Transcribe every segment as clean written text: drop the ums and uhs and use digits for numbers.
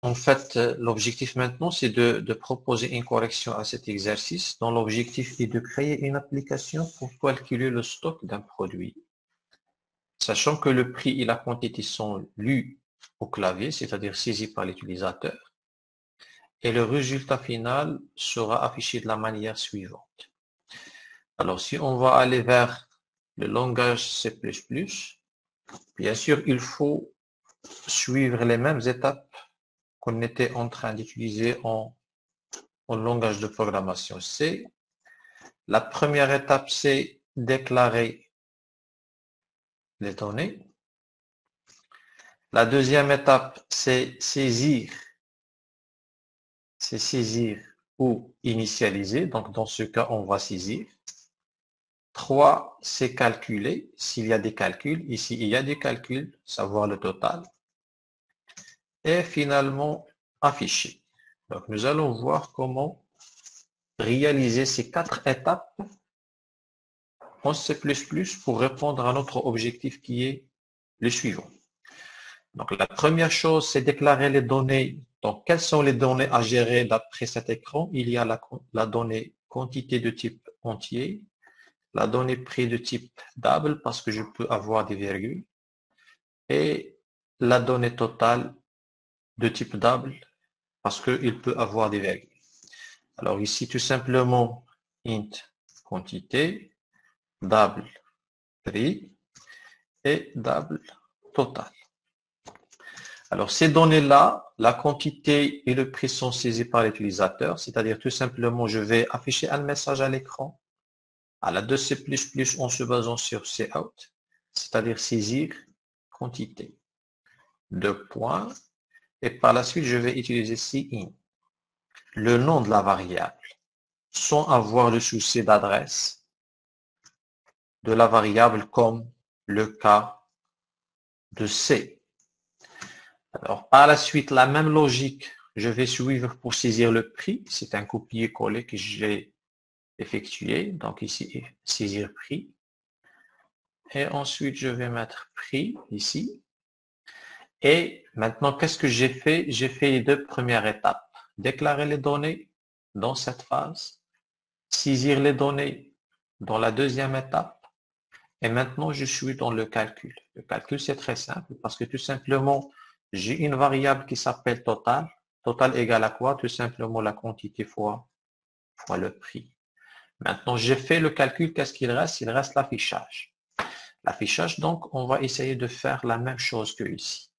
En fait, l'objectif maintenant, c'est de proposer une correction à cet exercice dont l'objectif est de créer une application pour calculer le stock d'un produit, sachant que le prix et la quantité sont lus au clavier, c'est-à-dire saisis par l'utilisateur, et le résultat final sera affiché de la manière suivante. Alors, si on va aller vers le langage C++, bien sûr, il faut suivre les mêmes étapes qu'on était en train d'utiliser en langage de programmation C. La première étape, c'est déclarer les données. La deuxième étape, c'est saisir ou initialiser. Donc, dans ce cas, on va saisir. 3, c'est calculer. S'il y a des calculs, ici, il y a des calculs, savoir le total. Et finalement, afficher. Donc, nous allons voir comment réaliser ces 4 étapes en C++ pour répondre à notre objectif qui est le suivant. Donc, la première chose, c'est déclarer les données. Donc, quelles sont les données à gérer d'après cet écran? Il y a la donnée quantité de type entier, la donnée prix de type double parce que je peux avoir des virgules, et la donnée totale de type double parce qu'il peut avoir des virgules. Alors ici, tout simplement, int quantité, double prix et double total. Alors, ces données-là, la quantité et le prix sont saisis par l'utilisateur, c'est-à-dire tout simplement, je vais afficher un message à l'écran à la de C++ en se basant sur cout, c'est-à-dire saisir quantité. Deux points. Et par la suite, je vais utiliser cin, le nom de la variable, sans avoir le souci d'adresse de la variable comme le cas de C. Alors, par la suite, la même logique, je vais suivre pour saisir le prix. C'est un copier-coller que j'ai effectué. Donc ici, saisir prix. Et ensuite, je vais mettre prix ici. Et maintenant, qu'est-ce que j'ai fait? J'ai fait les deux premières étapes. Déclarer les données dans cette phase. Saisir les données dans la deuxième étape. Et maintenant, je suis dans le calcul. Le calcul, c'est très simple parce que tout simplement, j'ai une variable qui s'appelle total. Total égale à quoi? Tout simplement la quantité fois le prix. Maintenant, j'ai fait le calcul. Qu'est-ce qu'il reste? Il reste l'affichage. L'affichage, donc, on va essayer de faire la même chose que ici.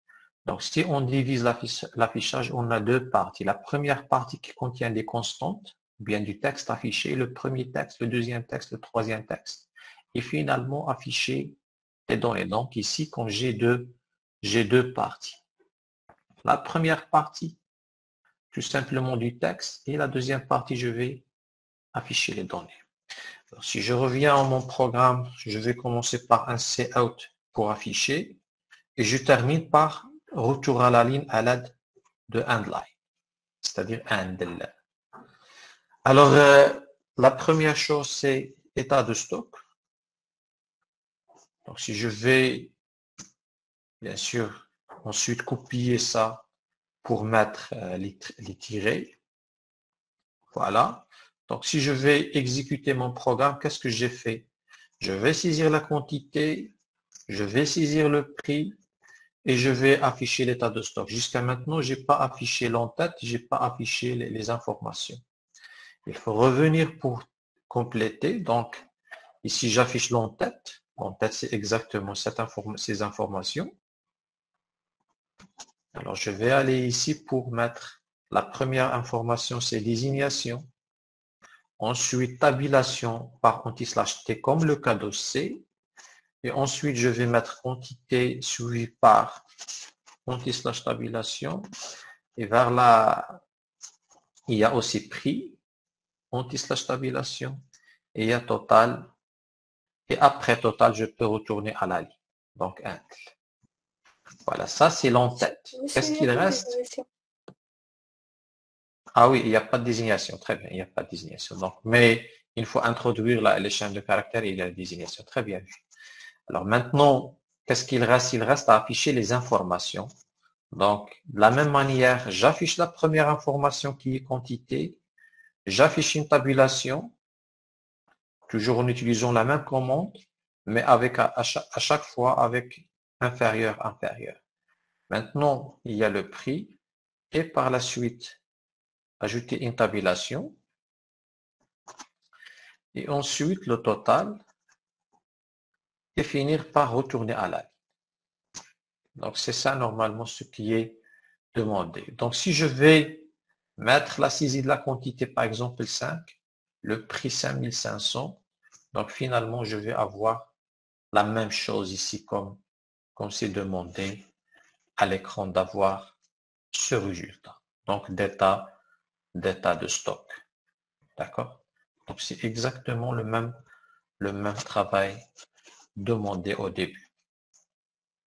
Donc, si on divise l'affichage, on a deux parties. La première partie qui contient des constantes, ou bien du texte affiché, le premier texte, le deuxième texte, le troisième texte. Et finalement, afficher les données. Donc, ici, quand j'ai deux parties. La première partie, tout simplement du texte, et la deuxième partie, je vais afficher les données. Alors, si je reviens à mon programme, je vais commencer par un cout pour afficher, et je termine par retour à la ligne à l'aide de endLine, c'est-à-dire handle. Alors, la première chose, c'est état de stock. Donc, si je vais, bien sûr, ensuite copier ça pour mettre les tirets, voilà. Donc, si je vais exécuter mon programme, qu'est-ce que j'ai fait? Je vais saisir la quantité, je vais saisir le prix et je vais afficher l'état de stock. Jusqu'à maintenant, j'ai pas affiché l'entête, j'ai pas affiché les informations. Il faut revenir pour compléter. Donc, ici, j'affiche l'entête. L'entête, c'est exactement ces informations. Alors, je vais aller ici pour mettre la première information, c'est désignation. Ensuite, tabulation par anti/t comme le cas de C. Et ensuite, je vais mettre quantité suivi par anti/tabulation. Et vers là, il y a aussi prix, anti/tabulation. Et il y a total. Et après total, je peux retourner à la ligne. Donc, un. Voilà, ça c'est l'entête. Qu'est-ce qu'il reste? Ah oui, il n'y a pas de désignation. Très bien, il n'y a pas de désignation. Donc, mais il faut introduire les chaînes de caractères et il y a la désignation. Très bien vu. Alors maintenant, qu'est-ce qu'il reste? Il reste à afficher les informations. Donc, de la même manière, j'affiche la première information qui est quantité. J'affiche une tabulation, toujours en utilisant la même commande, mais avec à chaque fois avec inférieur, inférieur. Maintenant, il y a le prix et par la suite, ajouter une tabulation et ensuite le total et finir par retourner à la ligne. Donc, c'est ça normalement ce qui est demandé. Donc, si je vais mettre la saisie de la quantité, par exemple 5, le prix 5500, donc finalement, je vais avoir la même chose ici comme c'est demandé à l'écran d'avoir ce résultat. Donc, d'état de stock. D'accord? Donc, c'est exactement le même travail demandé au début.